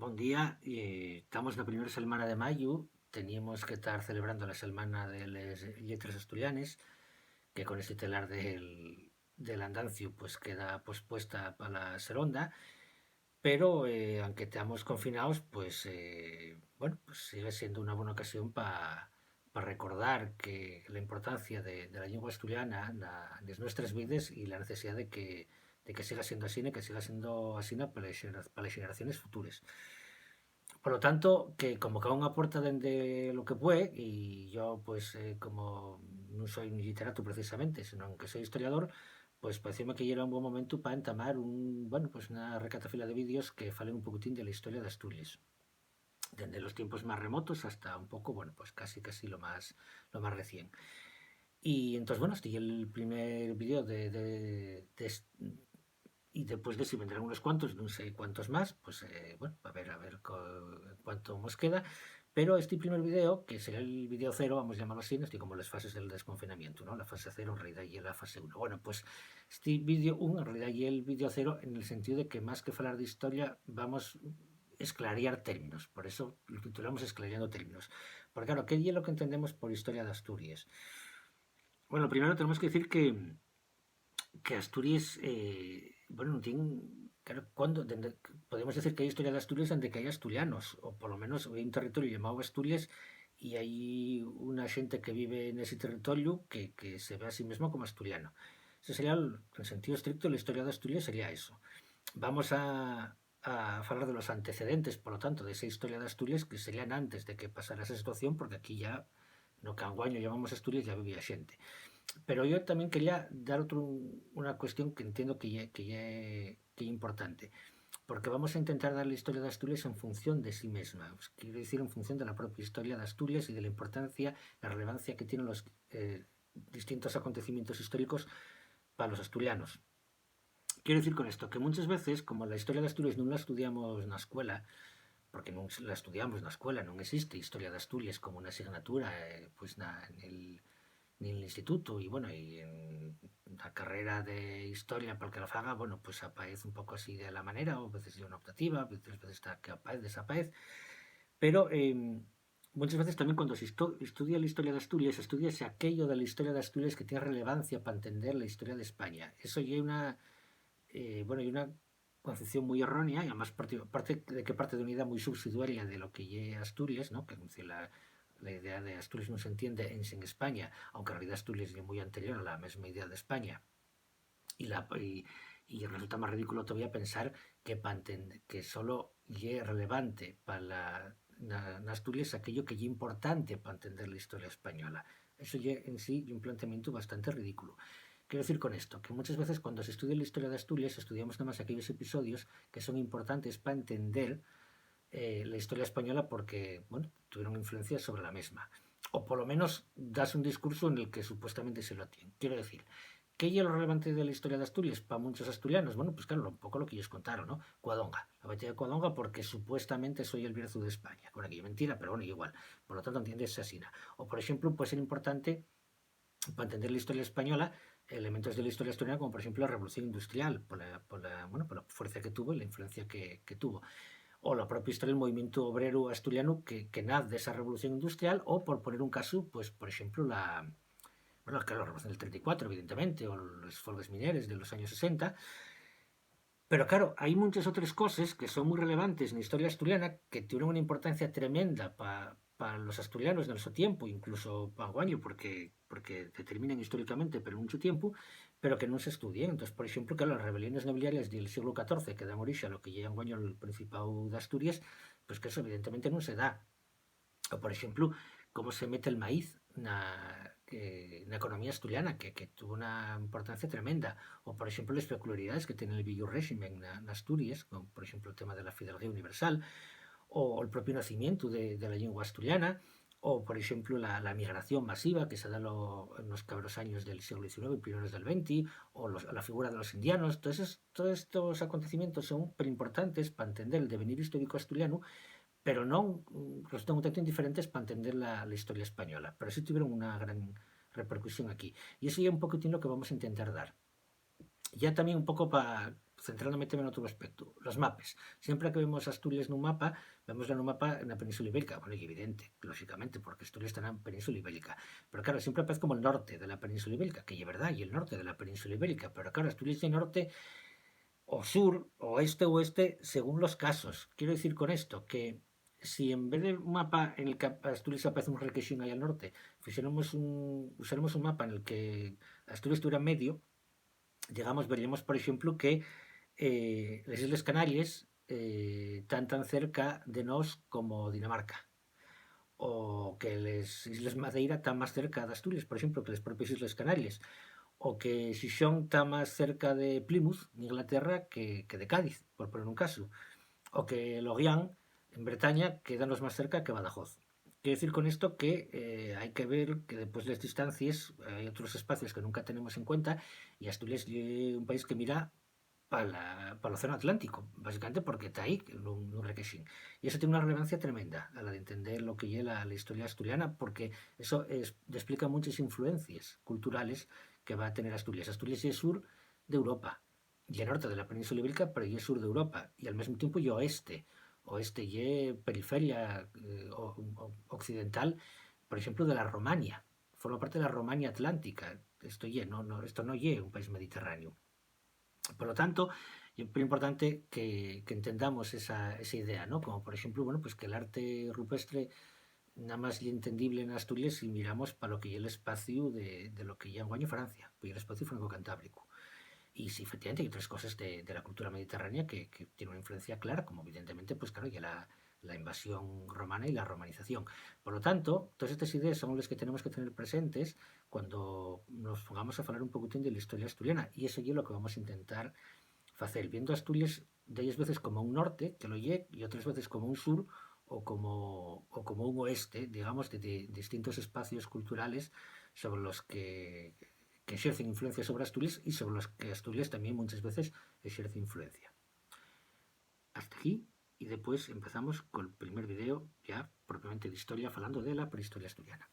Bon día, estamos na primeira semana de maio, teníamos que estar celebrando la semana de les lletres asturianes, que con este telar del andancio pues queda pospuesta para la seronda, pero aunque estamos confinados, pues bueno, pues sigue siendo una buena ocasión para recordar que la importancia de la lengua asturiana en nuestras vidas y la necesidad de que siga siendo así, que siga siendo así para las generaciones futuras. Por lo tanto, que como cada unha aporta dende lo que puede, y yo, pues, como non soy un literato precisamente, sino que soy historiador, pues pareceme que era un buen momento para entamar bueno, pues una recatafila de vídeos que falen un poquitín de la historia de Asturias, desde los tiempos más remotos hasta un poco, bueno, pues casi lo más recién. Y entonces, bueno, este es el primer vídeo y después de si vendrán unos cuantos, no sé cuántos más, pues bueno, a ver cuánto nos queda. Pero este primer video, que será el video cero, vamos a llamarlo así, ¿no? Estoy como las fases del desconfinamiento, ¿no? La fase cero en realidad y la fase uno. Bueno, pues este vídeo 1 en realidad y el vídeo cero en el sentido de que más que hablar de historia, vamos a esclarear términos. Por eso lo titulamos Esclareando términos. Porque claro, ¿qué es lo que entendemos por historia de Asturias? Bueno, primero tenemos que decir que Asturias, bueno, no tiene, claro, podemos decir que hay historia de Asturias desde que hay asturianos, o por lo menos hay un territorio llamado Asturias y hay una gente que vive en ese territorio que se ve a sí mismo como asturiano. Ese sería, en sentido estricto, la historia de Asturias sería eso. Vamos a hablar de los antecedentes, por lo tanto, de esa historia de Asturias que serían antes de que pasara esa situación, porque aquí ya, no que anguaño llamamos Asturias, ya vivía gente. Pero yo también quería dar una cuestión que entiendo que es importante, porque vamos a intentar dar la historia de Asturias en función de sí misma, quiero decir, en función de la propia historia de Asturias y de la importancia, la relevancia que tienen los distintos acontecimientos históricos para los asturianos. Quiero decir con esto que muchas veces, como la historia de Asturias no la estudiamos en la escuela, porque non la estudiamos na escuela, non existe historia de Asturias como unha asignatura pues en el instituto y bueno, y en la carrera de historia para el que la faga, bueno, pues aparece un poco así de la manera, o a veces es una optativa, a veces está que aparece, desaparece, pero muchas veces también cuando se estudia la historia de Asturias, estudia aquello de la historia de Asturias que tiene relevancia para entender la historia de España. Eso ya hay bueno, hay una concepción muy errónea y además parte de que parte de una idea muy subsidiaria de lo que es Asturias, ¿no? Que la idea de Asturias no se entiende en España, aunque en realidad Asturias es muy anterior a la misma idea de España. Y resulta más ridículo todavía pensar que solo es relevante para Asturias aquello que es importante para entender la historia española. Eso ya en sí es un planteamiento bastante ridículo. Quiero decir con esto, que muchas veces cuando se estudia la historia de Asturias, estudiamos nada más aquellos episodios que son importantes para entender la historia española porque, bueno, tuvieron influencia sobre la misma. O por lo menos das un discurso en el que supuestamente se lo tiene. Quiero decir, ¿qué es lo relevante de la historia de Asturias para muchos asturianos? Bueno, pues claro, un poco lo que ellos contaron, ¿no? Cuadonga, la batalla de Cuadonga porque supuestamente soy el Bierzo de España. Con aquello mentira, pero bueno, igual. Por lo tanto, entiendes asina. O por ejemplo, puede ser importante para entender la historia española elementos de la historia asturiana como por ejemplo la revolución industrial bueno, por la fuerza que tuvo y la influencia que tuvo, o la propia historia del movimiento obrero asturiano que nace de esa revolución industrial, o por poner un caso, pues por ejemplo bueno, claro, la revolución del 34 evidentemente, o los folgues mineros de los años 60. Pero claro, hay muchas otras cosas que son muy relevantes en la historia asturiana que tuvieron una importancia tremenda para los asturianos en su tiempo, incluso para Guaño, porque determinan históricamente pero mucho tiempo, pero que no se estudian. Entonces, por ejemplo, que las rebeliones nobiliarias del siglo XIV que dan origen a lo que llegan Guaño el Principado de Asturias, pues que eso evidentemente no se da. O, por ejemplo, cómo se mete el maíz na economía asturiana, que tuvo una importancia tremenda. O, por ejemplo, las peculiaridades que tiene el Villo régimen en Asturias, como por ejemplo el tema de la fidelidad universal, o el propio nacimiento de la lengua asturiana, o, por ejemplo, la migración masiva que se da en los cabros años del siglo XIX y primeros del XX, o la figura de los indianos. Todos estos acontecimientos son súper importantes para entender el devenir histórico asturiano, pero non resultan un tanto indiferentes para entender la historia española. Pero sí tuvieron una gran repercusión aquí. Y eso ya un poquitín lo que vamos a intentar dar. Ya también un poco para centrándome en outro aspecto, los mapes. Sempre que vemos Asturias nun mapa, vemos nun mapa na Península Ibérica, bueno, é evidente, lógicamente, porque Asturias está na Península Ibérica, pero claro, sempre aparece como el norte de la Península Ibérica, que é verdad, e el norte de la Península Ibérica, pero claro, Asturias é norte o sur, oeste o oeste, según los casos. Quiero decir con esto que si en vez de un mapa en el que Asturias aparece un requesín ahí al norte, usáramos un mapa en el que Asturias estuviera en medio, veríamos, por ejemplo, que las Islas Canarias están tan cerca de nos como Dinamarca. O que las Islas Madeira están más cerca de Asturias, por ejemplo, que las propias Islas Canarias. O que Xixón está más cerca de Plymouth, en Inglaterra, que de Cádiz, por poner un caso. O que Lorient, en Bretaña, quedan los más cerca que Badajoz. Quiero decir con esto que hay que ver que después de las distancias hay otros espacios que nunca tenemos en cuenta y Asturias es un país que mira para el océano Atlántico, básicamente porque está ahí, en un requesín. Y eso tiene una relevancia tremenda a la de entender lo que es la historia asturiana, porque eso explica muchas influencias culturales que va a tener Asturias. Asturias es sur de Europa, y el norte de la península ibérica, pero y es sur de Europa, y al mismo tiempo y oeste. Oeste y periferia occidental, por ejemplo, de la Romania. Forma parte de la Romania Atlántica. Esto no es un país mediterráneo. Por lo tanto, es muy importante que entendamos esa idea, ¿no? Como por ejemplo, bueno, pues que el arte rupestre nada más es entendible en Asturias si miramos para lo que es el espacio de lo que ya en Francia, pues el espacio franco-cantábrico. Y sí, efectivamente hay otras cosas de la cultura mediterránea que tienen una influencia clara, como evidentemente, pues claro, ya la invasión romana y la romanización. Por lo tanto, todas estas ideas son las que tenemos que tener presentes cuando nos pongamos a hablar un poquitín de la historia asturiana. Y eso es lo que vamos a intentar hacer, viendo Asturias de 10 veces como un norte, que lo lle, y otras veces como un sur o como un oeste, digamos, de distintos espacios culturales sobre los que ejercen influencia sobre Asturias y sobre los que Asturias también muchas veces ejerce influencia. Hasta aquí, y después empezamos con el primer video ya propiamente de historia, hablando de la prehistoria asturiana.